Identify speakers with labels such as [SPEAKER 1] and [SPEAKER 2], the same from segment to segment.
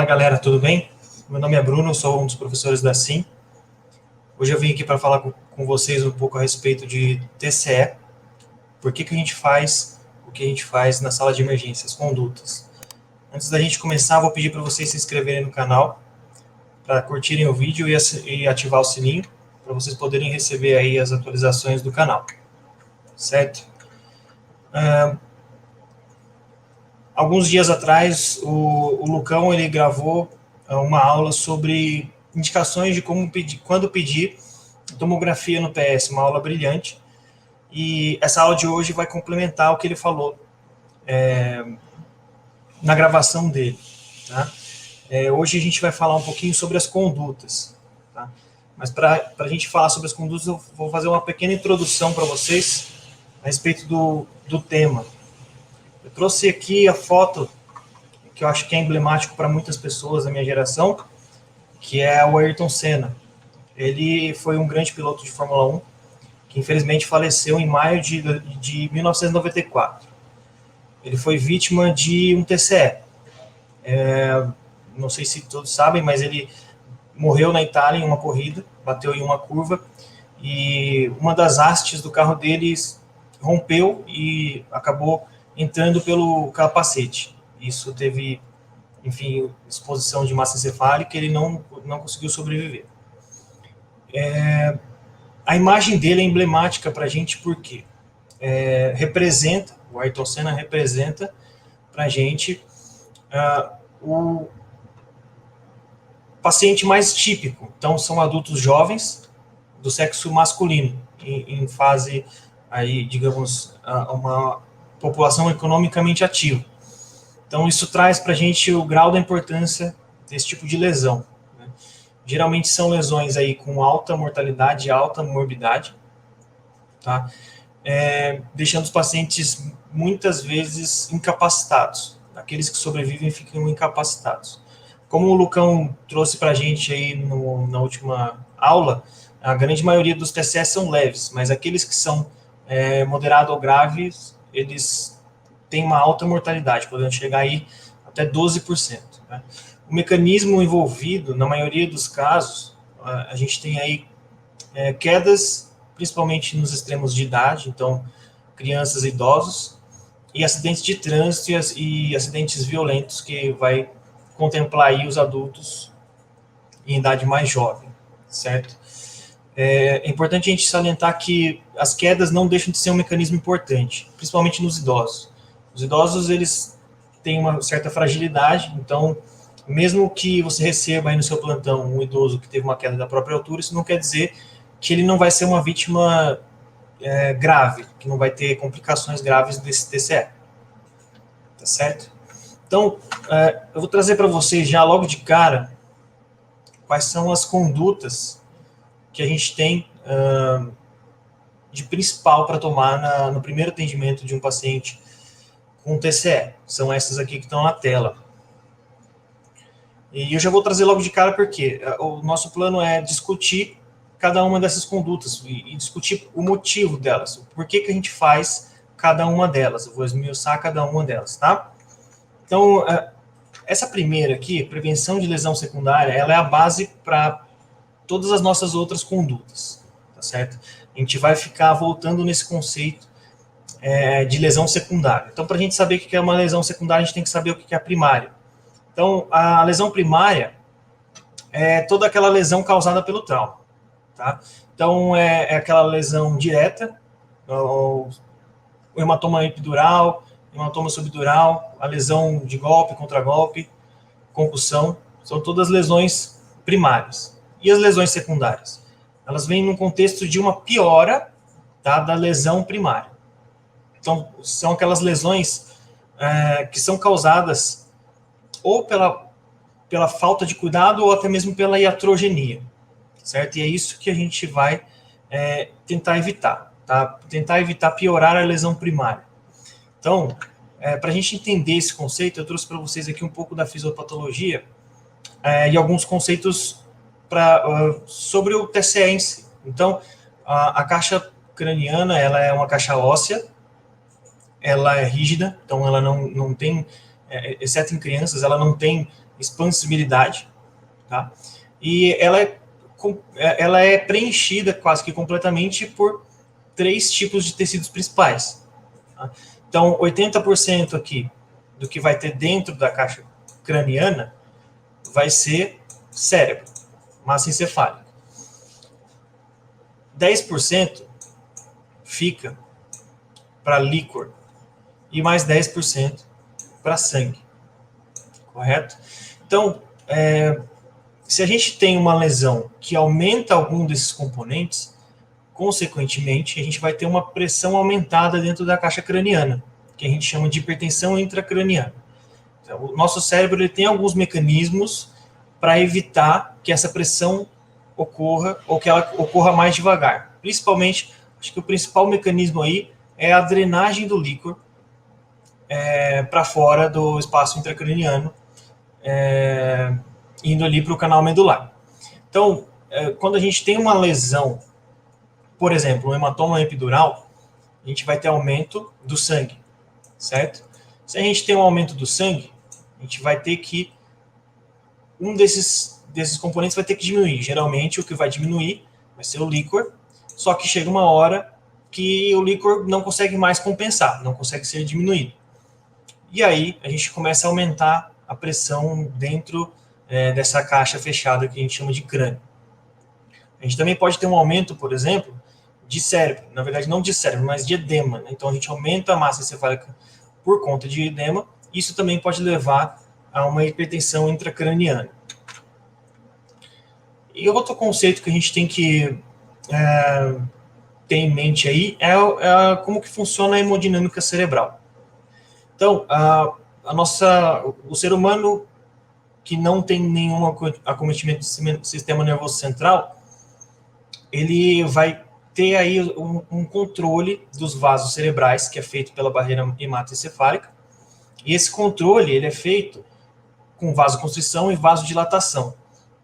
[SPEAKER 1] Fala galera, tudo bem? Meu nome é Bruno, sou um dos professores da SIM. Hoje eu vim aqui para falar com vocês um pouco a respeito de TCE, por que a gente faz o que a gente faz na sala de emergências, condutas. Antes da gente começar, vou pedir para vocês se inscreverem no canal, para curtirem o vídeo e ativar o sininho, para vocês poderem receber aí as atualizações do canal, certo? Alguns dias atrás, o Lucão ele gravou uma aula sobre indicações de como pedir, quando pedir tomografia no PS, uma aula brilhante. E essa aula de hoje vai complementar o que ele falou na gravação dele. Tá? Hoje a gente vai falar um pouquinho sobre as condutas. Tá? Mas para a gente falar sobre as condutas, eu vou fazer uma pequena introdução para vocês a respeito do tema. Eu trouxe aqui a foto que eu acho que é emblemático para muitas pessoas da minha geração, que é o Ayrton Senna. Ele foi um grande piloto de Fórmula 1, que infelizmente faleceu em maio de 1994. Ele foi vítima de um TCE. Não sei se todos sabem, mas ele morreu na Itália em uma corrida, bateu em uma curva, e uma das hastes do carro dele rompeu e acabou entrando pelo capacete. Isso teve, enfim, exposição de massa encefálica, ele não conseguiu sobreviver. A imagem dele é emblemática para a gente porque representa, o Ayrton Senna representa para a gente o paciente mais típico. Então, são adultos jovens do sexo masculino, em fase, aí, digamos, uma população economicamente ativa. Então, isso traz para a gente o grau da importância desse tipo de lesão. Né? Geralmente são lesões aí com alta mortalidade e alta morbidade, tá? Deixando os pacientes muitas vezes incapacitados. Aqueles que sobrevivem ficam incapacitados. Como o Lucão trouxe para a gente aí na última aula, a grande maioria dos TCE são leves, mas aqueles que são moderado ou graves, eles têm uma alta mortalidade, podendo chegar aí até 12%. Né? O mecanismo envolvido, na maioria dos casos, a gente tem aí quedas, principalmente nos extremos de idade, então crianças e idosos, e acidentes de trânsito e acidentes violentos, que vai contemplar aí os adultos em idade mais jovem, certo? É importante a gente salientar que as quedas não deixam de ser um mecanismo importante, principalmente nos idosos. Os idosos, eles têm uma certa fragilidade, então, mesmo que você receba aí no seu plantão um idoso que teve uma queda da própria altura, isso não quer dizer que ele não vai ser uma vítima grave, que não vai ter complicações graves desse TCE. Tá certo? Então, eu vou trazer para vocês já logo de cara quais são as condutas que a gente tem de principal para tomar no primeiro atendimento de um paciente com TCE. São essas aqui que estão na tela. E eu já vou trazer logo de cara porque o nosso plano é discutir cada uma dessas condutas e discutir o motivo delas, por que a gente faz cada uma delas. Eu vou esmiuçar cada uma delas, tá? Então, essa primeira aqui, prevenção de lesão secundária, ela é a base para todas as nossas outras condutas, tá certo? A gente vai ficar voltando nesse conceito de lesão secundária. Então, para a gente saber o que é uma lesão secundária, a gente tem que saber o que é a primária. Então, a lesão primária é toda aquela lesão causada pelo trauma, tá? Então, é aquela lesão direta, o hematoma epidural, hematoma subdural, a lesão de golpe, contragolpe, concussão, são todas lesões primárias. E as lesões secundárias? Elas vêm num contexto de uma piora, tá, da lesão primária. Então, são aquelas lesões que são causadas ou pela falta de cuidado ou até mesmo pela iatrogenia, certo? E é isso que a gente vai tentar evitar, tá? Tentar evitar piorar a lesão primária. Então, para a gente entender esse conceito, eu trouxe para vocês aqui um pouco da fisiopatologia e alguns conceitos sobre o TCE em si. Então, a caixa craniana, ela é uma caixa óssea, ela é rígida, então ela não tem, exceto em crianças, ela não tem expansibilidade, tá? E ela é preenchida quase que completamente por 3 tipos de tecidos principais. Tá? Então, 80% aqui do que vai ter dentro da caixa craniana vai ser cérebro, massa encefálica. 10% fica para líquor e mais 10% para sangue, correto? Então, se a gente tem uma lesão que aumenta algum desses componentes, consequentemente, a gente vai ter uma pressão aumentada dentro da caixa craniana, que a gente chama de hipertensão intracraniana. Então, o nosso cérebro ele tem alguns mecanismos para evitar que essa pressão ocorra ou que ela ocorra mais devagar. Principalmente, acho que o principal mecanismo aí é a drenagem do líquor para fora do espaço intracraniano, indo ali para o canal medular. Então, quando a gente tem uma lesão, por exemplo, um hematoma epidural, a gente vai ter aumento do sangue, certo? Se a gente tem um aumento do sangue, a gente vai ter que um desses componentes vai ter que diminuir. Geralmente, o que vai diminuir vai ser o líquor, só que chega uma hora que o líquor não consegue mais compensar, não consegue ser diminuído. E aí, a gente começa a aumentar a pressão dentro dessa caixa fechada que a gente chama de crânio. A gente também pode ter um aumento, por exemplo, de cérebro. Na verdade, não de cérebro, mas de edema. Né? Então, a gente aumenta a massa encefálica por conta de edema. Isso também pode levar a uma hipertensão intracraniana. E outro conceito que a gente tem que ter em mente aí é como que funciona a hemodinâmica cerebral. Então, o ser humano que não tem nenhum acometimento do sistema nervoso central, ele vai ter aí um controle dos vasos cerebrais, que é feito pela barreira hematoencefálica, e esse controle ele é feito com vasoconstrição e vasodilatação,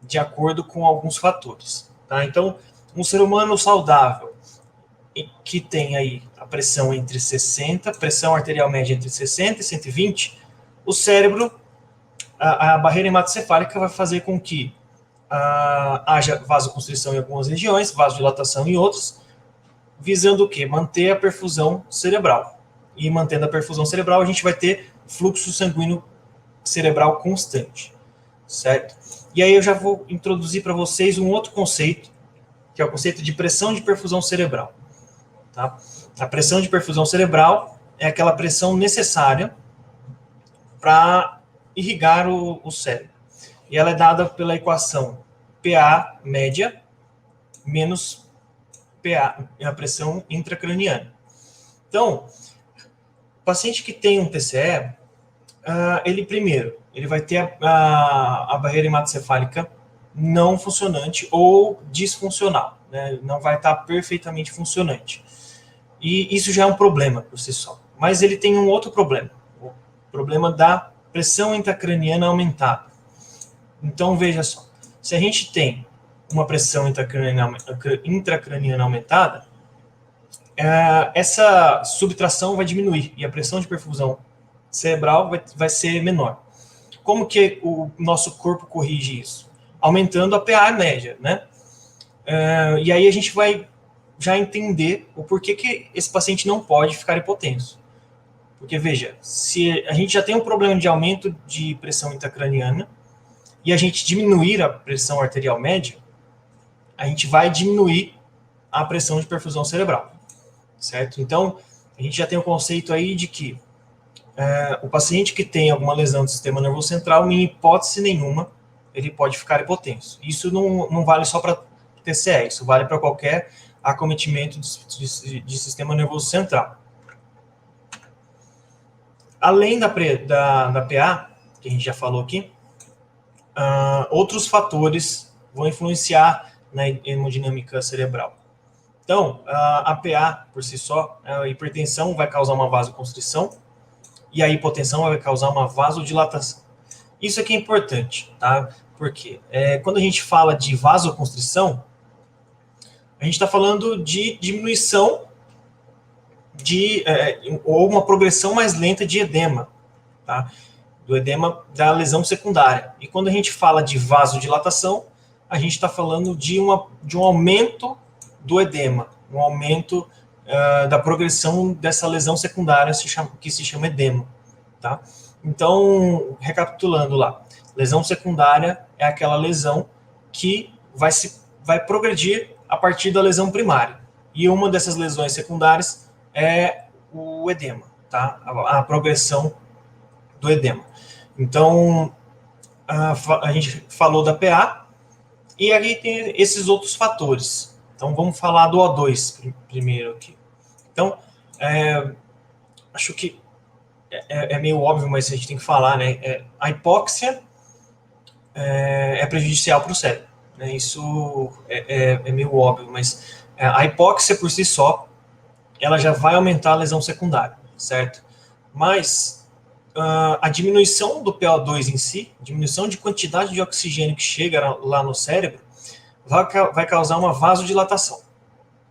[SPEAKER 1] de acordo com alguns fatores. Tá? Então, um ser humano saudável, que tem aí a pressão entre 60, pressão arterial média entre 60 e 120, o cérebro, a barreira hematoencefálica vai fazer com que haja vasoconstrição em algumas regiões, vasodilatação em outras, visando o quê? Manter a perfusão cerebral. E mantendo a perfusão cerebral, a gente vai ter fluxo sanguíneo cerebral constante, certo? E aí eu já vou introduzir para vocês um outro conceito, que é o conceito de pressão de perfusão cerebral. Tá? A pressão de perfusão cerebral é aquela pressão necessária para irrigar o cérebro. E ela é dada pela equação PA média menos PA, a pressão intracraniana. Então, o paciente que tem um TCE, ele vai ter a barreira hematoencefálica não funcionante ou disfuncional, né? Não vai estar perfeitamente funcionante. E isso já é um problema por si só. Mas ele tem um outro problema, o problema da pressão intracraniana aumentada. Então, veja só, se a gente tem uma pressão intracraniana aumentada, essa subtração vai diminuir e a pressão de perfusão cerebral vai ser menor. Como que o nosso corpo corrige isso? Aumentando a PA média, né? E aí a gente vai já entender o porquê que esse paciente não pode ficar hipotenso. Porque, veja, se a gente já tem um problema de aumento de pressão intracraniana e a gente diminuir a pressão arterial média, a gente vai diminuir a pressão de perfusão cerebral, certo? Então, a gente já tem o conceito aí de que o paciente que tem alguma lesão do sistema nervoso central, em hipótese nenhuma, ele pode ficar hipotenso. Isso não vale só para TCE, isso vale para qualquer acometimento de sistema nervoso central. Além da PA, que a gente já falou aqui, outros fatores vão influenciar na hemodinâmica cerebral. Então, a PA, por si só, a hipertensão vai causar uma vasoconstrição e a hipotensão vai causar uma vasodilatação. Isso aqui é importante, tá? Porque quando a gente fala de vasoconstrição, a gente está falando de diminuição ou uma progressão mais lenta de edema, tá? do edema da lesão secundária. E quando a gente fala de vasodilatação, a gente está falando de um aumento do edema, um aumento da progressão dessa lesão secundária que se chama edema. Tá? Então, recapitulando lá, lesão secundária é aquela lesão que vai progredir a partir da lesão primária. E uma dessas lesões secundárias é o edema, tá? A progressão do edema. Então, a gente falou da PA, e aí tem esses outros fatores. Então, vamos falar do O2 primeiro aqui. Então, acho que é meio óbvio, mas a gente tem que falar, né? A hipóxia é prejudicial para o cérebro, né? Isso é meio óbvio, mas a hipóxia por si só, ela já vai aumentar a lesão secundária, certo? Mas a diminuição do PO2 em si, diminuição de quantidade de oxigênio que chega lá no cérebro, vai causar uma vasodilatação,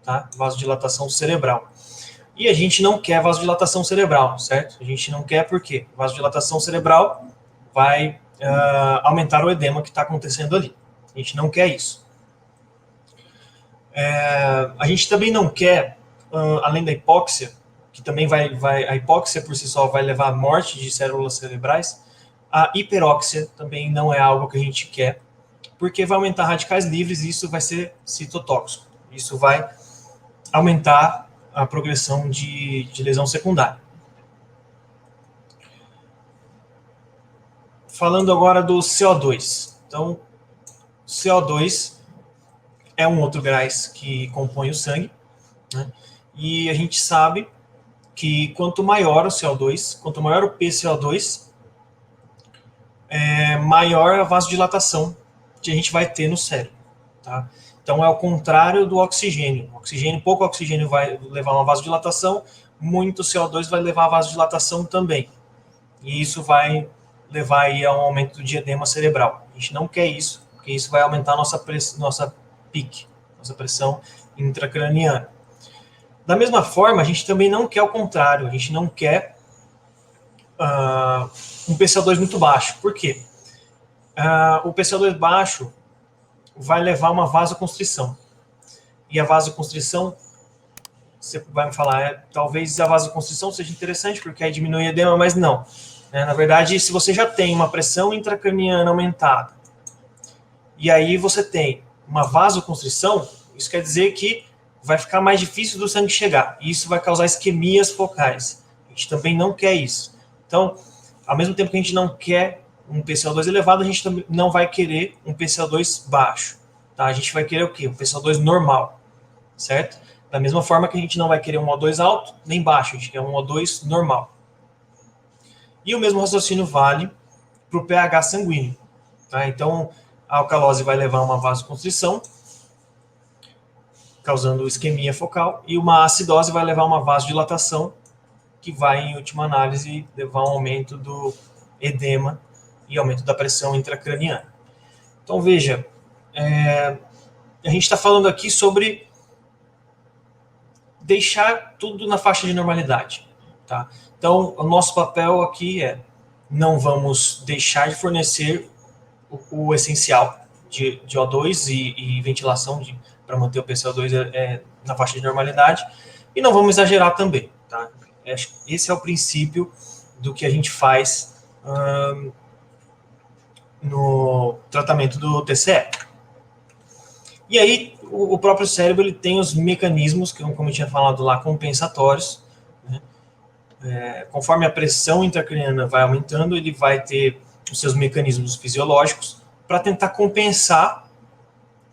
[SPEAKER 1] tá? Vasodilatação cerebral. E a gente não quer vasodilatação cerebral, certo? A gente não quer porque vasodilatação cerebral vai aumentar o edema que está acontecendo ali. A gente não quer isso. A gente também não quer, além da hipóxia, que também a hipóxia por si só vai levar à morte de células cerebrais, a hiperóxia também não é algo que a gente quer, porque vai aumentar radicais livres e isso vai ser citotóxico. Isso vai aumentar a progressão de lesão secundária. Falando agora do CO2. Então, CO2 é um outro gás que compõe o sangue, né? E a gente sabe que quanto maior o CO2, quanto maior o PCO2, maior a vasodilatação que a gente vai ter no cérebro, tá? Então é o contrário do oxigênio. Pouco oxigênio vai levar a uma vasodilatação, muito CO2 vai levar a vasodilatação também. E isso vai levar aí a um aumento de edema cerebral. A gente não quer isso, porque isso vai aumentar a nossa PIC, nossa pressão intracraniana. Da mesma forma, a gente também não quer o contrário, a gente não quer um PCO2 muito baixo. Por quê? O PCO2 baixo vai levar a uma vasoconstrição. E a vasoconstrição, você vai me falar, talvez a vasoconstrição seja interessante, porque aí diminui o edema, mas não. Na verdade, se você já tem uma pressão intracraniana aumentada, e aí você tem uma vasoconstrição, isso quer dizer que vai ficar mais difícil do sangue chegar, e isso vai causar isquemias focais. A gente também não quer isso. Então, ao mesmo tempo que a gente não quer um PCO2 elevado, a gente também não vai querer um PCO2 baixo, tá? A gente vai querer o quê? Um PCO2 normal, certo? Da mesma forma que a gente não vai querer um O2 alto, nem baixo, a gente quer um O2 normal. E o mesmo raciocínio vale para o pH sanguíneo, tá? Então, a alcalose vai levar a uma vasoconstrição, causando isquemia focal, e uma acidose vai levar a uma vasodilatação, que vai, em última análise, levar a um aumento do edema e aumento da pressão intracraniana. Então, veja, a gente está falando aqui sobre deixar tudo na faixa de normalidade, tá? Então, o nosso papel aqui não vamos deixar de fornecer o essencial de O2 e ventilação para manter o PCO2 na faixa de normalidade, e não vamos exagerar também, tá? Esse é o princípio do que a gente faz no tratamento do TCE. E aí, o próprio cérebro ele tem os mecanismos, como eu tinha falado lá, compensatórios, né? Conforme a pressão intracraniana vai aumentando, ele vai ter os seus mecanismos fisiológicos para tentar compensar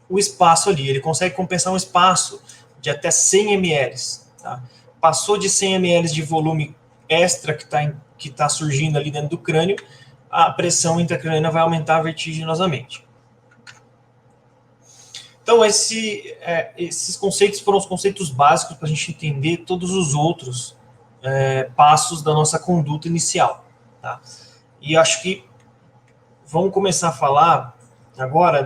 [SPEAKER 1] o espaço ali. Ele consegue compensar um espaço de até 100 ml. Tá? Passou de 100 ml de volume extra que tá surgindo ali dentro do crânio, a pressão intracraniana vai aumentar vertiginosamente. Então, esses conceitos foram os conceitos básicos para a gente entender todos os outros passos da nossa conduta inicial. Tá? E acho que vamos começar a falar agora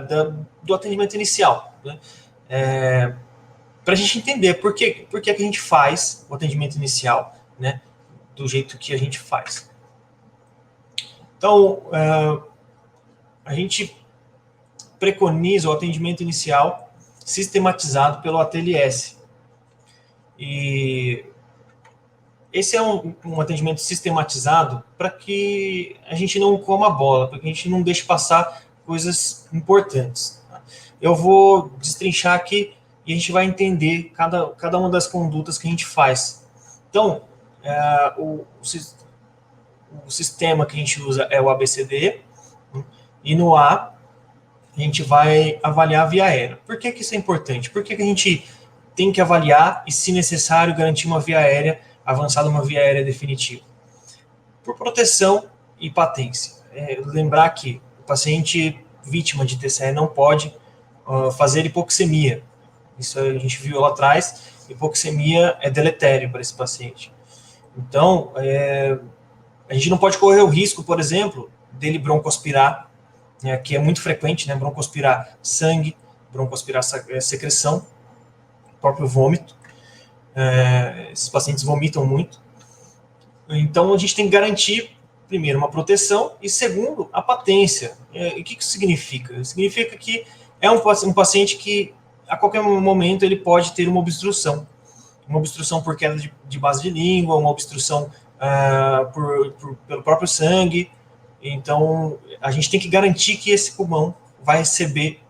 [SPEAKER 1] do atendimento inicial, né? Para a gente entender por que a gente faz o atendimento inicial, né, do jeito que a gente faz. Então, a gente preconiza o atendimento inicial sistematizado pelo ATLS. E esse é um atendimento sistematizado para que a gente não coma a bola, para que a gente não deixe passar coisas importantes. Eu vou destrinchar aqui e a gente vai entender cada uma das condutas que a gente faz. Então, o sistema que a gente usa é o ABCD, e no A a gente vai avaliar a via aérea. Por que isso é importante? Por que a gente tem que avaliar e, se necessário, garantir uma via aérea avançada, uma via aérea definitiva? Por proteção e patência. Lembrar que o paciente vítima de TCE não pode fazer hipoxemia. Isso a gente viu lá atrás. Hipoxemia é deletério para esse paciente. Então, a gente não pode correr o risco, por exemplo, dele broncoaspirar, que é muito frequente, né? Broncoaspirar sangue, broncoaspirar secreção, próprio vômito. Esses pacientes vomitam muito. Então, a gente tem que garantir, primeiro, uma proteção e, segundo, a patência. O que isso significa? Significa que é um paciente que, a qualquer momento, ele pode ter uma obstrução. Uma obstrução por queda de base de língua, uma obstrução pelo próprio sangue. Então, a gente tem que garantir que esse pulmão vai receber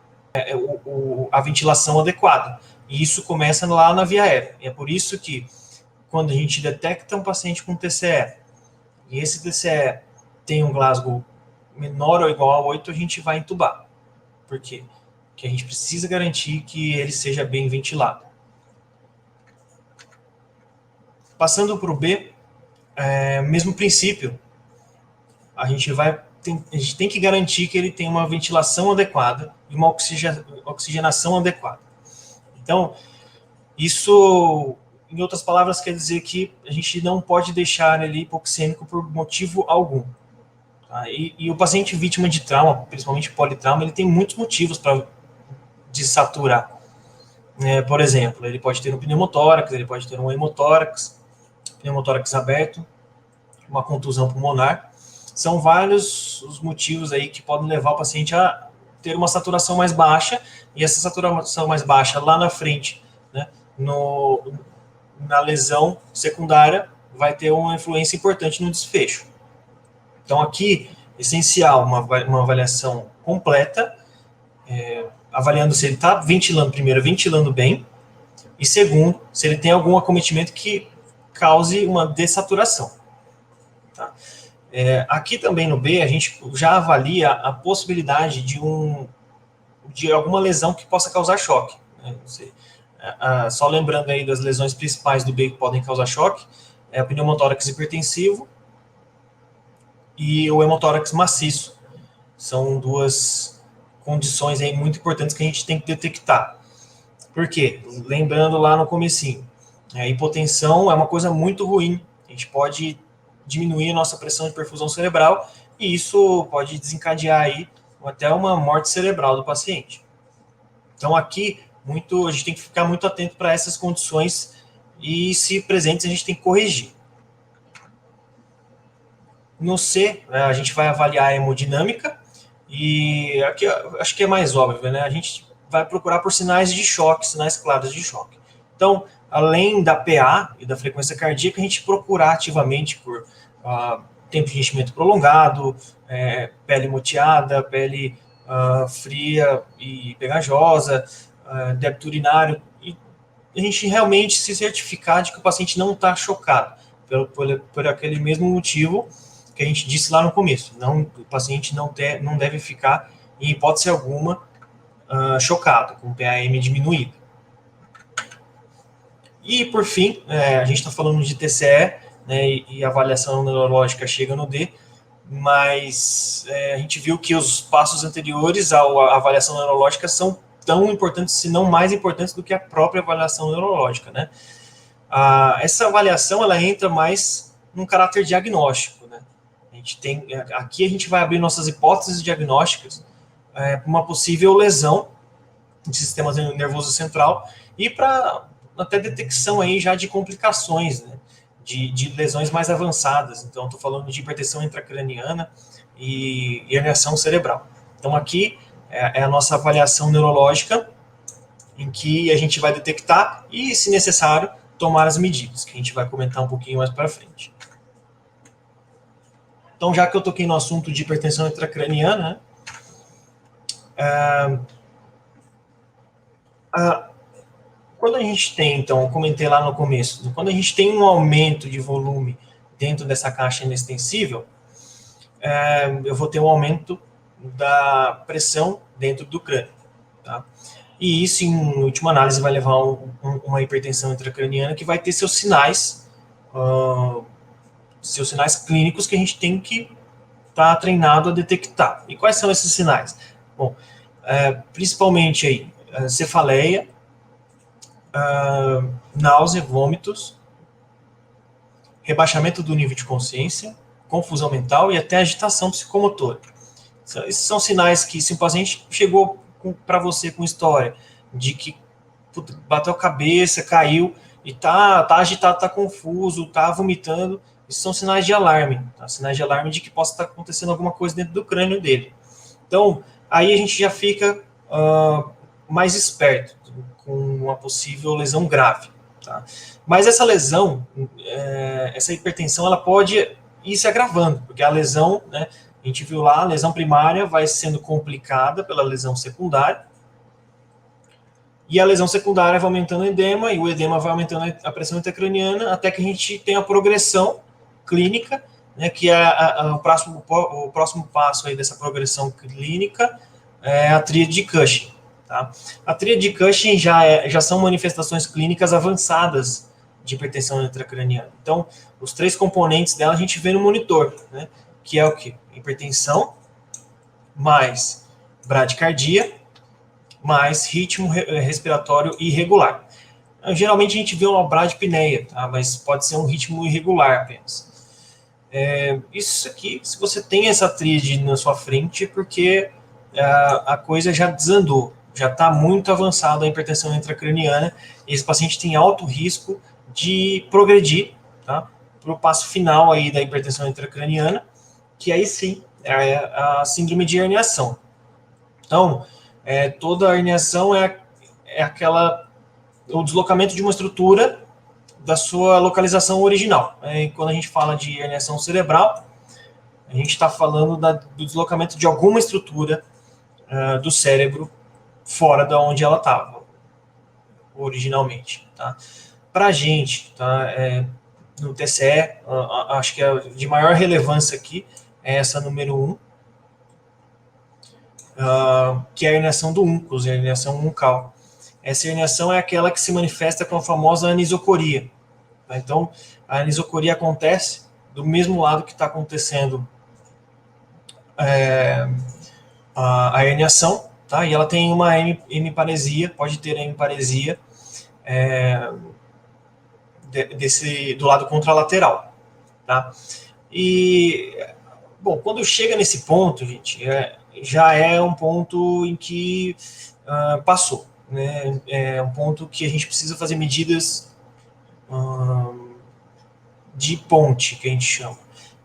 [SPEAKER 1] a ventilação adequada. E isso começa lá na via aérea. E é por isso que, quando a gente detecta um paciente com TCE, e esse TCE tem um Glasgow menor ou igual a 8, a gente vai entubar. Por quê? Porque a gente precisa garantir que ele seja bem ventilado. Passando para o B, mesmo princípio. A gente tem que garantir que ele tem uma ventilação adequada e uma oxigenação adequada. Então, isso, em outras palavras, quer dizer que a gente não pode deixar ele hipoxêmico por motivo algum. Tá? E o paciente vítima de trauma, principalmente politrauma, ele tem muitos motivos para desaturar. Por exemplo, ele pode ter um pneumotórax, ele pode ter um hemotórax, pneumotórax aberto, uma contusão pulmonar. São vários os motivos aí que podem levar o paciente a ter uma saturação mais baixa, e essa saturação mais baixa lá na frente, né, na lesão secundária, vai ter uma influência importante no desfecho. Então aqui, essencial, uma avaliação completa, avaliando se ele está ventilando bem, e segundo, se ele tem algum acometimento que cause uma dessaturação. Tá? Aqui também no B, a gente já avalia a possibilidade de alguma lesão que possa causar choque. Né? Só lembrando aí das lesões principais do B que podem causar choque, é o pneumotórax hipertensivo e o hemotórax maciço. São duas condições aí muito importantes que a gente tem que detectar. Por quê? Lembrando lá no comecinho, a hipotensão é uma coisa muito ruim. A gente pode diminuir a nossa pressão de perfusão cerebral, e isso pode desencadear aí até uma morte cerebral do paciente. Então aqui, a gente tem que ficar muito atento para essas condições, e se presentes a gente tem que corrigir. No C, a gente vai avaliar a hemodinâmica, e aqui acho que é mais óbvio, né? A gente vai procurar por sinais de choque, sinais claros de choque. Então, além da PA e da frequência cardíaca, a gente procurar ativamente por tempo de enchimento prolongado, pele moteada, pele fria e pegajosa, débito urinário, e a gente realmente se certificar de que o paciente não está chocado, por aquele mesmo motivo que a gente disse lá no começo. O paciente não deve ficar, em hipótese alguma, chocado, com PAM diminuído. E, por fim, a gente está falando de TCE, né, e a avaliação neurológica chega no D, mas a gente viu que os passos anteriores à avaliação neurológica são tão importantes, se não mais importantes, do que a própria avaliação neurológica, né? Essa avaliação, ela entra mais num caráter diagnóstico, né? Aqui a gente vai abrir nossas hipóteses diagnósticas para uma possível lesão de sistema nervoso central e para até detecção aí já de complicações, né? De lesões mais avançadas. Então, estou falando de hipertensão intracraniana, e herniação cerebral. Então aqui é a nossa avaliação neurológica, em que a gente vai detectar e, se necessário, tomar as medidas, que a gente vai comentar um pouquinho mais para frente. Então, já que eu toquei no assunto de hipertensão intracraniana, quando a gente tem, então, eu comentei lá no começo, quando a gente tem um aumento de volume dentro dessa caixa inextensível, eu vou ter um aumento da pressão dentro do crânio, tá? E isso, em última análise, vai levar a uma hipertensão intracraniana que vai ter seus sinais clínicos que a gente tem que estar treinado a detectar. E quais são esses sinais? Bom, principalmente aí, cefaleia, náusea, vômitos, rebaixamento do nível de consciência, confusão mental e até agitação psicomotora. Esses são sinais que, se o paciente chegou para você com história de que bateu a cabeça, caiu e tá agitado, tá confuso, tá vomitando, esses são sinais de alarme, tá? Sinais de alarme de que possa estar acontecendo alguma coisa dentro do crânio dele. Então, aí a gente já fica mais esperto com uma possível lesão grave, tá? Mas essa lesão, essa hipertensão, ela pode ir se agravando, porque a lesão, né, a gente viu lá, a lesão primária vai sendo complicada pela lesão secundária, e a lesão secundária vai aumentando o edema, e o edema vai aumentando a pressão intracraniana, até que a gente tem a progressão clínica, né, que é o próximo passo aí dessa progressão clínica, é a tríade de Cushing. Tá? A tríade de Cushing já são manifestações clínicas avançadas de hipertensão intracraniana. Então, os 3 componentes dela a gente vê no monitor, né, que é o quê? Hipertensão, mais bradicardia, mais ritmo respiratório irregular. Geralmente a gente vê uma bradipneia, tá? Mas pode ser um ritmo irregular apenas. Isso aqui, se você tem essa tríade na sua frente, é porque a coisa já desandou, já está muito avançada a hipertensão intracraniana, e esse paciente tem alto risco de progredir, tá, para o passo final aí da hipertensão intracraniana, que aí sim é a síndrome de herniação. Então, toda a herniação é o deslocamento de uma estrutura da sua localização original. Quando a gente fala de herniação cerebral, a gente está falando do deslocamento de alguma estrutura do cérebro fora da onde ela estava originalmente. Tá? Para a gente, tá, no TCE, acho que a de maior relevância aqui é essa número 1, que é a herniação do úncus, a herniação uncal. Essa herniação é aquela que se manifesta com a famosa anisocoria. Tá? Então, a anisocoria acontece do mesmo lado que está acontecendo a herniação, tá? E ela tem uma hemiparesia, pode ter a hemiparesia do lado contralateral, tá? E, bom, quando chega nesse ponto, gente, já é um ponto em que passou, né? É um ponto que a gente precisa fazer medidas de ponte, que a gente chama.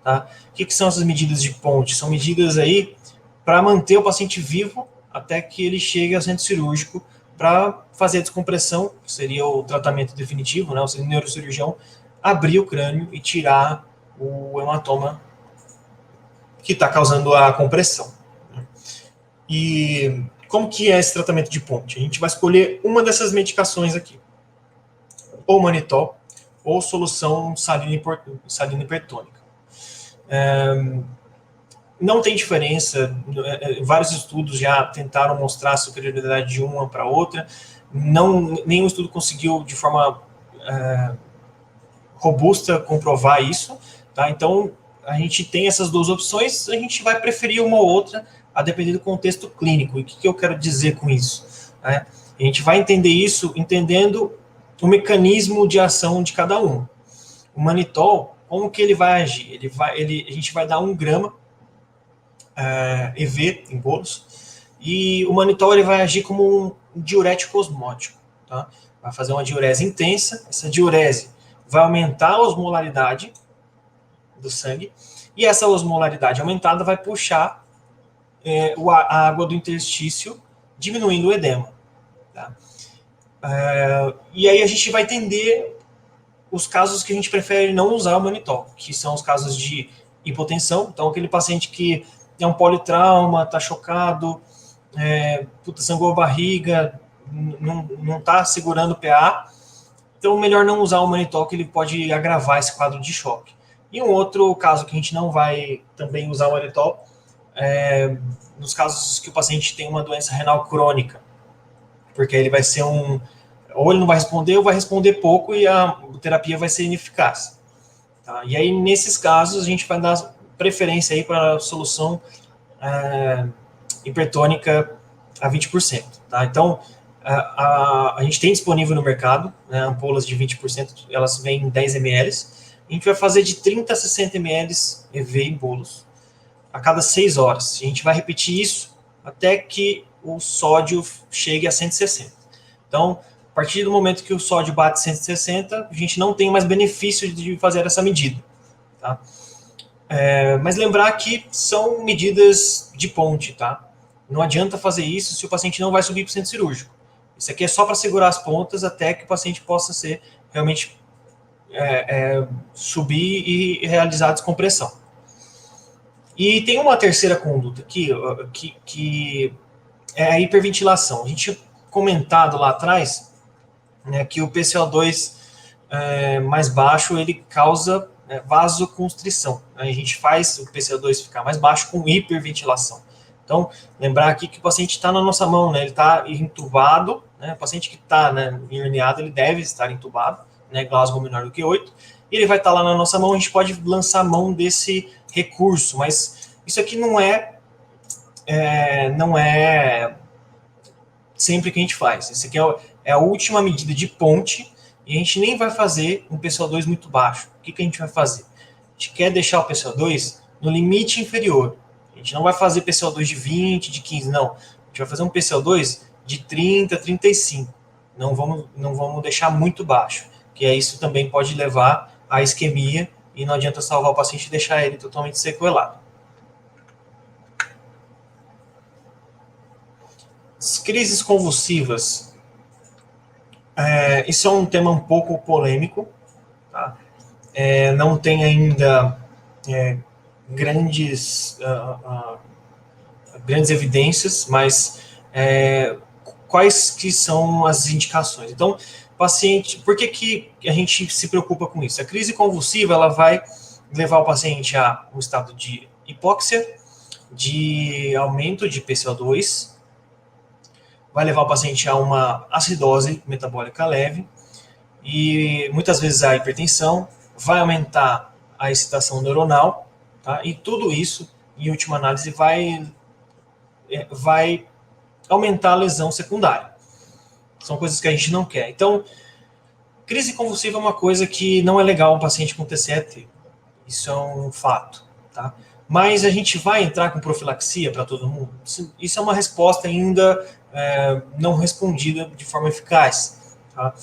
[SPEAKER 1] Tá? O que são essas medidas de ponte? São medidas aí para manter o paciente vivo até que ele chegue ao centro cirúrgico para fazer a descompressão, que seria o tratamento definitivo, né? O neurocirurgião abrir o crânio e tirar o hematoma que está causando a compressão. E como que é esse tratamento de ponte? A gente vai escolher uma dessas medicações aqui, ou manitol, ou solução salina hipertônica. Não tem diferença, vários estudos já tentaram mostrar a superioridade de uma para outra, nenhum estudo conseguiu de forma robusta comprovar isso, tá? Então, a gente tem essas 2 opções, a gente vai preferir uma ou outra, a depender do contexto clínico. E o que eu quero dizer com isso? A gente vai entender isso entendendo o mecanismo de ação de cada um. O manitol, como que ele vai agir? A gente vai dar 1 grama EV em bolos, e o manitol ele vai agir como um diurético osmótico, tá? Vai fazer uma diurese intensa, essa diurese vai aumentar a osmolaridade do sangue, e essa osmolaridade aumentada vai puxar a água do interstício, diminuindo o edema. Tá? E aí a gente vai entender os casos que a gente prefere não usar o mannitol, que são os casos de hipotensão. Então, aquele paciente que tem um politrauma, está chocado, sangrou a barriga, não está segurando o PA, então melhor não usar o mannitol, que ele pode agravar esse quadro de choque. E um outro caso que a gente não vai também usar o mannitol nos casos que o paciente tem uma doença renal crônica, porque ele vai ser ou ele não vai responder, ou vai responder pouco e a terapia vai ser ineficaz. Tá? E aí, nesses casos, a gente vai dar preferência aí para a solução hipertônica a 20%. Tá? Então, a gente tem disponível no mercado, né, ampolas de 20%, elas vêm em 10 ml. A gente vai fazer de 30 a 60 ml EV em bolos a cada 6 horas. A gente vai repetir isso até que o sódio chegue a 160. Então, a partir do momento que o sódio bate 160, a gente não tem mais benefício de fazer essa medida. Tá? Mas lembrar que são medidas de ponte, tá? Não adianta fazer isso se o paciente não vai subir para o centro cirúrgico. Isso aqui é só para segurar as pontas até que o paciente possa ser realmente subir e realizar a descompressão. E tem uma terceira conduta aqui, que é a hiperventilação. A gente tinha comentado lá atrás, né, que o PCO2 mais baixo, ele causa vasoconstrição. A gente faz o PCO2 ficar mais baixo com hiperventilação. Então, lembrar aqui que o paciente está na nossa mão, né, ele está entubado, né, o paciente que está, né, herniado, ele deve estar entubado, né, Glasgow menor do que 8, e ele vai estar lá na nossa mão, a gente pode lançar mão desse recurso, mas isso aqui não é sempre que a gente faz. Isso aqui é a última medida de ponte, e a gente nem vai fazer um PCO2 muito baixo. O que a gente vai fazer? A gente quer deixar o PCO2 no limite inferior. A gente não vai fazer PCO2 de 20, de 15, não. A gente vai fazer um PCO2 de 30, 35. Não vamos deixar muito baixo, que isso também pode levar à isquemia, e não adianta salvar o paciente e deixar ele totalmente sequelado. As crises convulsivas, isso é um tema um pouco polêmico, tá? Não tem ainda grandes evidências, mas quais que são as indicações? Então, paciente, por que a gente se preocupa com isso? A crise convulsiva, ela vai levar o paciente a um estado de hipóxia, de aumento de PCO2, vai levar o paciente a uma acidose metabólica leve, e muitas vezes a hipertensão, vai aumentar a excitação neuronal, tá? E tudo isso, em última análise, vai aumentar a lesão secundária. São coisas que a gente não quer. Então, crise convulsiva é uma coisa que não é legal um paciente com TCE ter. Isso é um fato, tá? Mas a gente vai entrar com profilaxia para todo mundo? Isso é uma resposta ainda não respondida de forma eficaz. Tá?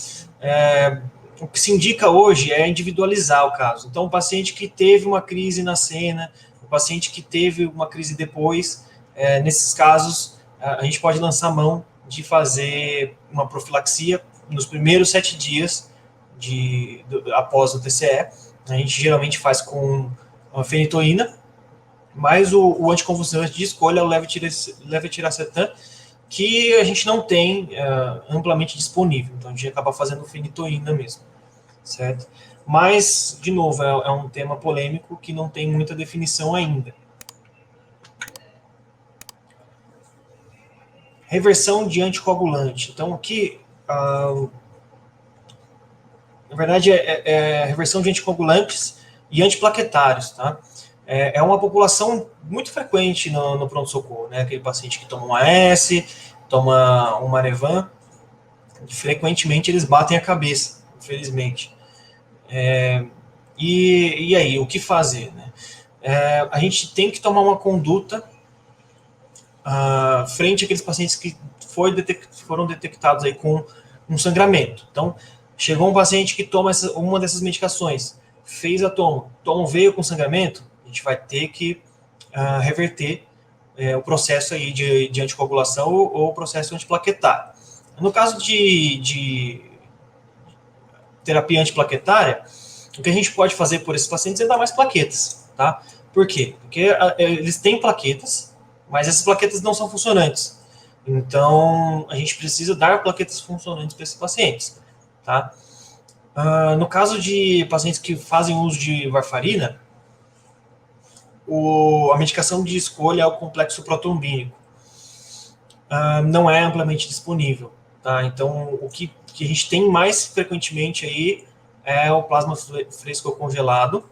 [SPEAKER 1] O que se indica hoje é individualizar o caso. Então, o paciente que teve uma crise na cena, o paciente que teve uma crise depois, nesses casos, a gente pode lançar mão de fazer uma profilaxia nos primeiros 7 dias após o TCE. A gente geralmente faz com a fenitoína, mas o anticonvulsivante de escolha é o levetiracetam, que a gente não tem amplamente disponível. Então, a gente acaba fazendo fenitoína mesmo, certo? Mas, de novo, é um tema polêmico que não tem muita definição ainda. Reversão de anticoagulante. Então, aqui, na verdade, é reversão de anticoagulantes e antiplaquetários, tá? É uma população muito frequente no pronto-socorro, né? Aquele paciente que toma um AS, toma um Marevan, frequentemente eles batem a cabeça, infelizmente. E aí, o que fazer, né? A gente tem que tomar uma conduta frente àqueles pacientes que foram detectados aí com um sangramento. Então, chegou um paciente que toma uma dessas medicações, fez a toma veio com sangramento, a gente vai ter que reverter o processo aí de anticoagulação ou o processo antiplaquetário. No caso de terapia antiplaquetária, o que a gente pode fazer por esses pacientes é dar mais plaquetas, tá? Por quê? Porque eles têm plaquetas, mas essas plaquetas não são funcionantes. Então, a gente precisa dar plaquetas funcionantes para esses pacientes, tá? No caso de pacientes que fazem uso de warfarina, a medicação de escolha é o complexo protrombínico. Não é amplamente disponível, tá? Então, o que a gente tem mais frequentemente aí é o plasma fresco congelado,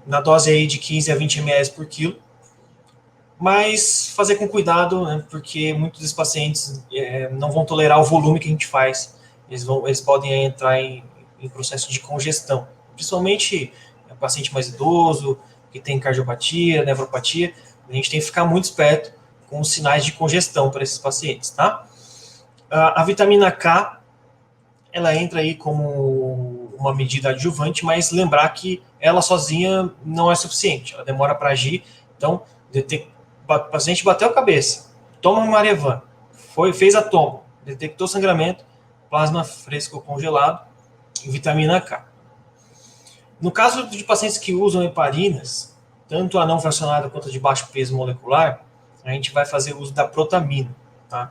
[SPEAKER 1] na dose aí de 15 a 20 ml por quilo, mas fazer com cuidado, né, porque muitos dos pacientes não vão tolerar o volume que a gente faz, eles podem entrar em processo de congestão, principalmente o paciente mais idoso, que tem cardiopatia, nefropatia, a gente tem que ficar muito esperto com os sinais de congestão para esses pacientes, tá? A vitamina K, ela entra aí como uma medida adjuvante, mas lembrar que ela sozinha não é suficiente, ela demora para agir, então, o paciente bateu a cabeça, toma uma Marevan, fez a toma, detectou sangramento, plasma fresco congelado e vitamina K. No caso de pacientes que usam heparinas, tanto a não fracionada quanto a de baixo peso molecular, a gente vai fazer uso da protamina, tá?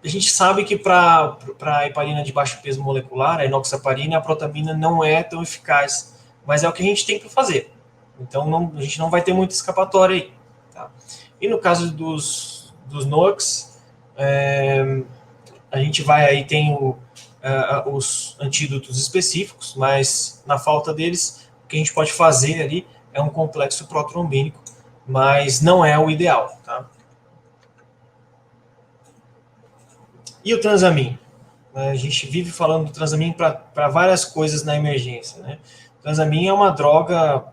[SPEAKER 1] A gente sabe que para a heparina de baixo peso molecular, a enoxaparina, a protamina não é tão eficaz, mas é o que a gente tem para fazer. Então, a gente não vai ter muita escapatória aí. Tá? E no caso dos NOACs, a gente vai aí, tem os antídotos específicos, mas na falta deles, o que a gente pode fazer ali é um complexo protrombínico, mas não é o ideal, tá? E o Transamin? A gente vive falando do Transamin para várias coisas na emergência, né? O Transamin é uma droga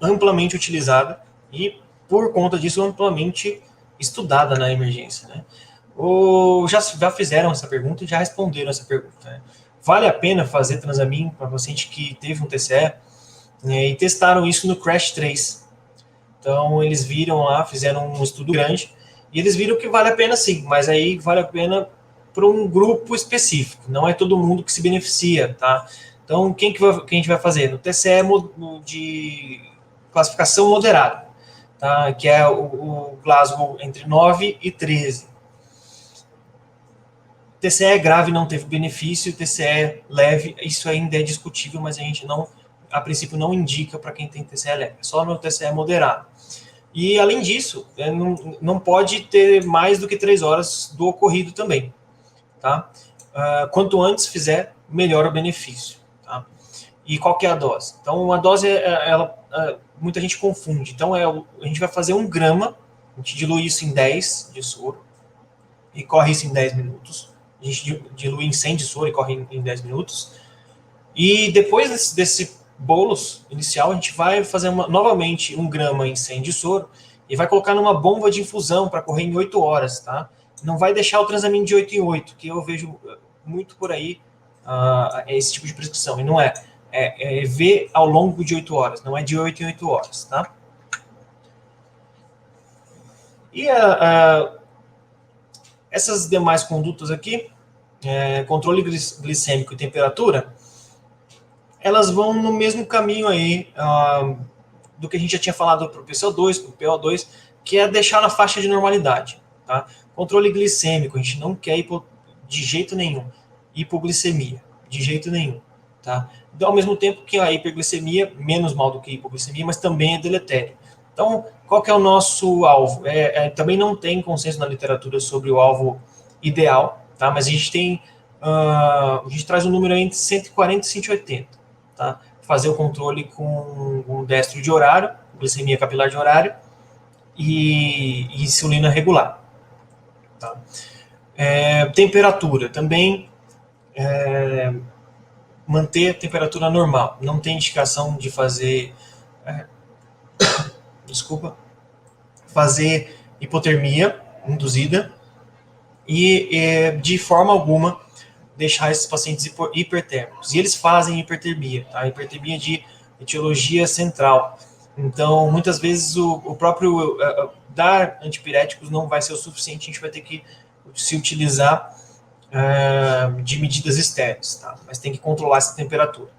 [SPEAKER 1] amplamente utilizada e, por conta disso, amplamente estudada na emergência, né? Já fizeram essa pergunta e já responderam essa pergunta, né? Vale a pena fazer Transamin para paciente que teve um TCE? Né, e testaram isso no CRASH 3. Então, eles viram lá, fizeram um estudo grande, e eles viram que vale a pena sim, mas aí vale a pena para um grupo específico, não é todo mundo que se beneficia, tá? Então, quem que a gente vai fazer? No TCE de classificação moderada, tá? Que é o Glasgow entre 9 e 13. TCE grave não teve benefício, TCE leve, isso ainda é discutível, mas a gente não, a princípio, não indica para quem tem TCE leve, só no TCE moderado. E, além disso, não pode ter mais do que 3 horas do ocorrido também, tá? Quanto antes fizer, melhor o benefício, tá? E qual que é a dose? Então, a dose, muita gente confunde. Então, a gente vai fazer 1 grama, a gente dilui isso em 10 de soro, e corre isso em 10 minutos. A gente dilui em 100 de soro e corre em 10 minutos. E depois desse bolos inicial, a gente vai fazer novamente 1 grama em 100 de soro e vai colocar numa bomba de infusão para correr em 8 horas, tá? Não vai deixar o Transamin de 8 em 8, que eu vejo muito por aí esse tipo de prescrição. E não é. É ver ao longo de 8 horas, não é de 8 em 8 horas, tá? E essas demais condutas aqui, controle glicêmico e temperatura, elas vão no mesmo caminho aí do que a gente já tinha falado para o PCO2, para o PO2, que é deixar na faixa de normalidade. Tá? Controle glicêmico, a gente não quer de jeito nenhum hipoglicemia, de jeito nenhum. Tá? Então, ao mesmo tempo que a hiperglicemia, menos mal do que a hipoglicemia, mas também é deletério. Então, qual que é o nosso alvo? Também não tem consenso na literatura sobre o alvo ideal, tá? Mas a gente traz um número entre 140 e 180. Tá? Fazer o controle com um destro de horário, glicemia capilar de horário e insulina regular. Tá? Temperatura, também manter a temperatura normal. Não tem indicação de fazer fazer hipotermia induzida e de forma alguma deixar esses pacientes hipertérmicos. E eles fazem hipertermia, tá? Hipertermia de etiologia central. Então, muitas vezes, o próprio dar antipiréticos não vai ser o suficiente, a gente vai ter que se utilizar de medidas externas, tá? Mas tem que controlar essa temperatura.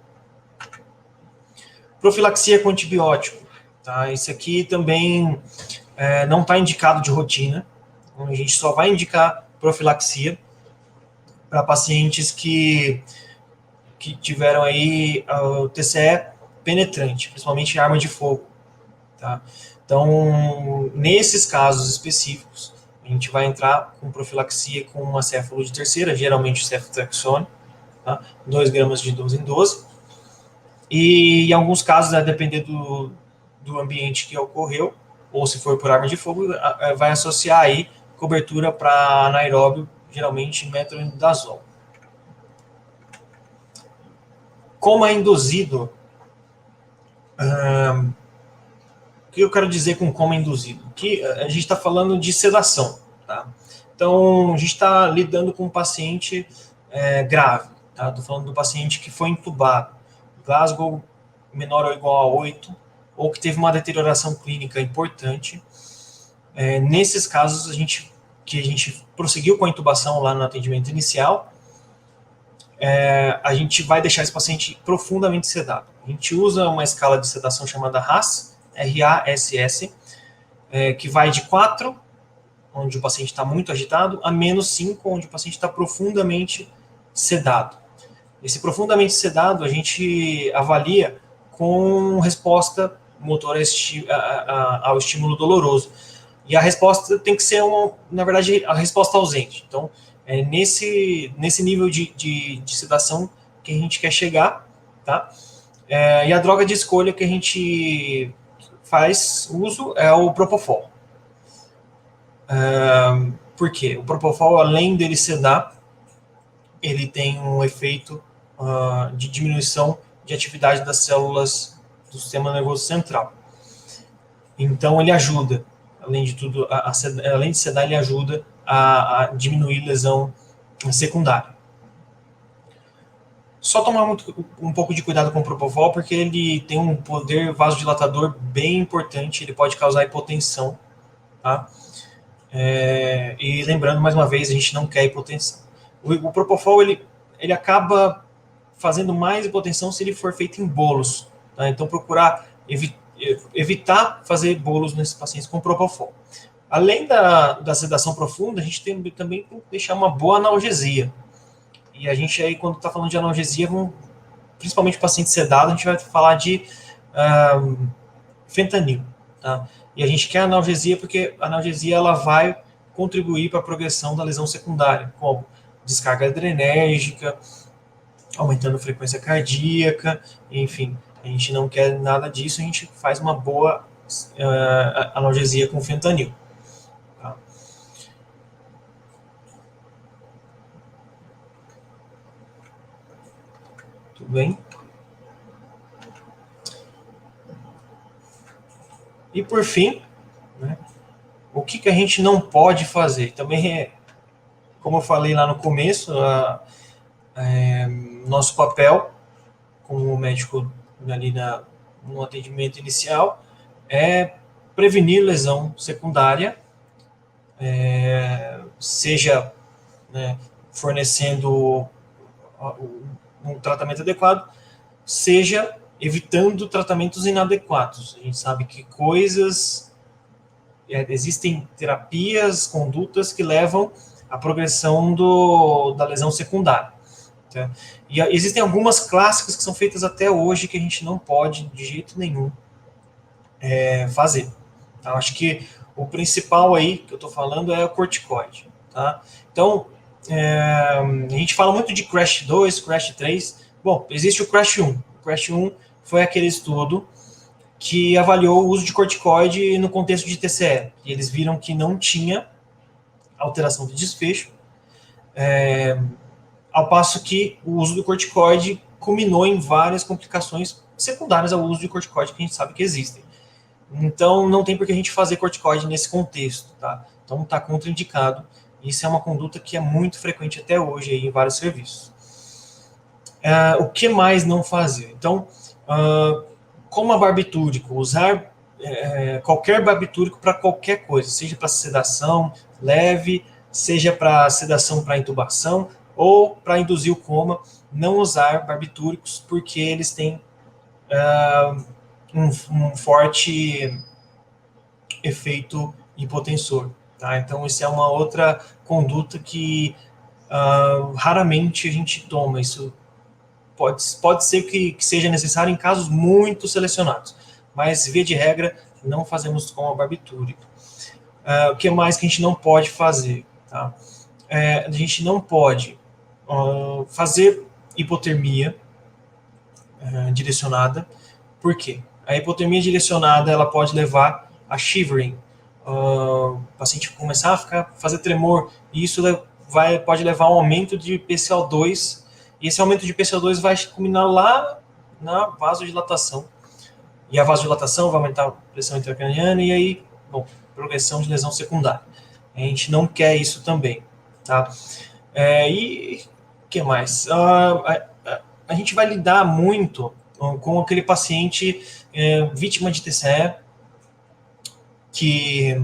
[SPEAKER 1] Profilaxia com antibiótico, tá? Isso aqui também não está indicado de rotina. Então, a gente só vai indicar profilaxia para pacientes que tiveram aí o TCE penetrante, principalmente arma de fogo, tá? Então, nesses casos específicos, a gente vai entrar com profilaxia com uma céfalo de terceira, geralmente ceftriaxone, tá? 2 gramas de 12 em 12. E em alguns casos, a depender do ambiente que ocorreu, ou se for por arma de fogo, vai associar aí cobertura para anaeróbio, geralmente metronidazol. Como é induzido, o que eu quero dizer com como é induzido? Que a gente está falando de sedação, tá? Então, a gente está lidando com um paciente grave, tá? Estou falando do paciente que foi entubado, Glasgow menor ou igual a 8, ou que teve uma deterioração clínica importante. Nesses casos, a gente prosseguiu com a intubação lá no atendimento inicial, a gente vai deixar esse paciente profundamente sedado. A gente usa uma escala de sedação chamada RASS, R-A-S-S, que vai de 4, onde o paciente está muito agitado, a menos 5, onde o paciente está profundamente sedado. Esse profundamente sedado a gente avalia com resposta motor ao estímulo doloroso. E a resposta tem que ser, na verdade, a resposta ausente. Então, é nesse nível de sedação que a gente quer chegar, tá? E a droga de escolha que a gente faz uso é o Propofol. Por quê? O Propofol, além dele sedar, ele tem um efeito de diminuição de atividade das células do sistema nervoso central. Então, ele ajuda, além de tudo, além de sedar, ele ajuda a diminuir lesão secundária. Só tomar um pouco de cuidado com o Propofol, porque ele tem um poder vasodilatador bem importante, ele pode causar hipotensão, tá? E lembrando, mais uma vez, a gente não quer hipotensão. O Propofol, ele acaba fazendo mais hipotensão se ele for feito em bolos, tá? Então, procurar evitar fazer bolos nesses pacientes com Propofol. Além da sedação profunda, a gente também tem que deixar uma boa analgesia. E a gente aí, quando está falando de analgesia, principalmente paciente sedado, a gente vai falar de fentanil, tá? E a gente quer analgesia porque a analgesia ela vai contribuir para a progressão da lesão secundária, como descarga adrenérgica, aumentando a frequência cardíaca, enfim, a gente não quer nada disso, a gente faz uma boa analgesia com fentanil. Tá? Tudo bem? E por fim, né, o que a gente não pode fazer? Também como eu falei lá no começo, nosso papel como médico ali no atendimento inicial é prevenir lesão secundária, seja, né, fornecendo um tratamento adequado, seja evitando tratamentos inadequados. A gente sabe que existem terapias, condutas que levam à progressão da lesão secundária. Tá? E existem algumas clássicas que são feitas até hoje que a gente não pode, de jeito nenhum, fazer. Tá? Acho que o principal aí que eu estou falando é o corticoide. Tá? Então, a gente fala muito de CRASH 2, CRASH 3. Bom, existe o CRASH 1. O CRASH 1 foi aquele estudo que avaliou o uso de corticoide no contexto de TCE. E eles viram que não tinha alteração de desfecho, ao passo que o uso do corticoide culminou em várias complicações secundárias ao uso de corticoide que a gente sabe que existem. Então, não tem por que a gente fazer corticoide nesse contexto, tá? Então, está contraindicado Isso é uma conduta que é muito frequente até hoje aí em vários serviços. O que mais não fazer? Então, como a barbitúrico, usar qualquer barbitúrico para qualquer coisa, seja para sedação leve, seja para sedação para intubação ou para induzir o coma, não usar barbitúricos porque eles têm um forte efeito hipotensor. Tá? Então, isso é uma outra conduta que raramente a gente toma. Isso pode ser que seja necessário em casos muito selecionados, mas, via de regra, não fazemos com a barbitúrica. O que mais que a gente não pode fazer? Tá? A gente não pode fazer hipotermia direcionada. Por quê? A hipotermia direcionada ela pode levar a shivering. O paciente começar a fazer tremor, e isso pode levar a um aumento de PCO2, e esse aumento de PCO2 vai culminar lá na vasodilatação. E a vasodilatação vai aumentar a pressão intracraniana, e aí, progressão de lesão secundária. A gente não quer isso também. Tá? E o que mais? A gente vai lidar muito com aquele paciente vítima de TCE, que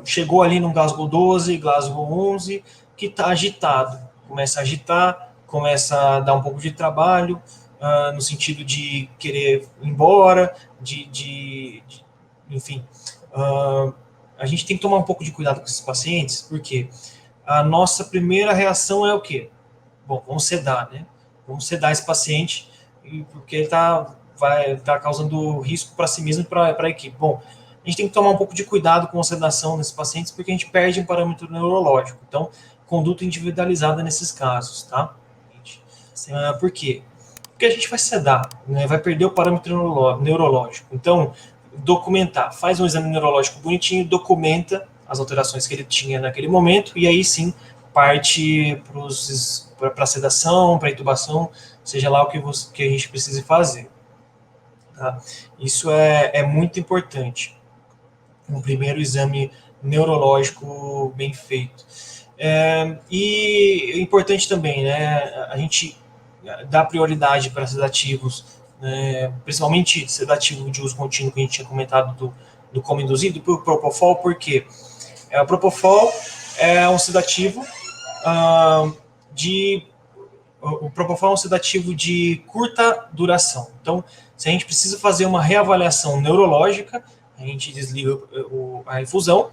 [SPEAKER 1] chegou ali no Glasgow 12, Glasgow 11, que está agitado. Começa a agitar, começa a dar um pouco de trabalho, no sentido de querer ir embora, enfim. A gente tem que tomar um pouco de cuidado com esses pacientes, porque a nossa primeira reação é o quê? Bom, vamos sedar, né? Vamos sedar esse paciente, porque ele vai estar causando risco para si mesmo e para a equipe. Bom, a gente tem que tomar um pouco de cuidado com a sedação desses pacientes, porque a gente perde um parâmetro neurológico. Então, conduta individualizada nesses casos, tá? Por quê? Porque a gente vai sedar, né? Vai perder o parâmetro neurológico. Então, documentar, faz um exame neurológico bonitinho, documenta as alterações que ele tinha naquele momento, e aí sim parte para sedação, para intubação, seja lá o que a gente precise fazer. Tá? Isso é muito importante. Um primeiro exame neurológico bem feito. E é importante também, né, a gente dá prioridade para sedativos, principalmente sedativo de uso contínuo, que a gente tinha comentado do coma induzido, para o Propofol, porque o Propofol é um sedativo o Propofol é um sedativo de curta duração. Então, se a gente precisa fazer uma reavaliação neurológica, a gente desliga a infusão,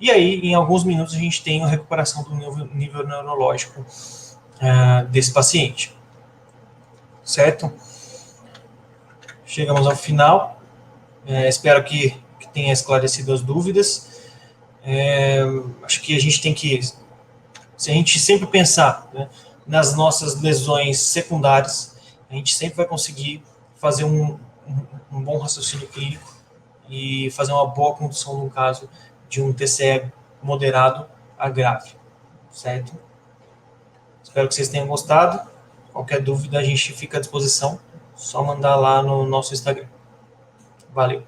[SPEAKER 1] e aí, em alguns minutos, a gente tem a recuperação do nível neurológico desse paciente. Certo? Chegamos ao final. Espero que tenha esclarecido as dúvidas. Acho que a gente tem que... Se a gente sempre pensar, né, nas nossas lesões secundárias, a gente sempre vai conseguir fazer um bom raciocínio clínico e fazer uma boa condução no caso de um TCE moderado a grave, certo? Espero que vocês tenham gostado. Qualquer dúvida a gente fica à disposição, só mandar lá no nosso Instagram. Valeu!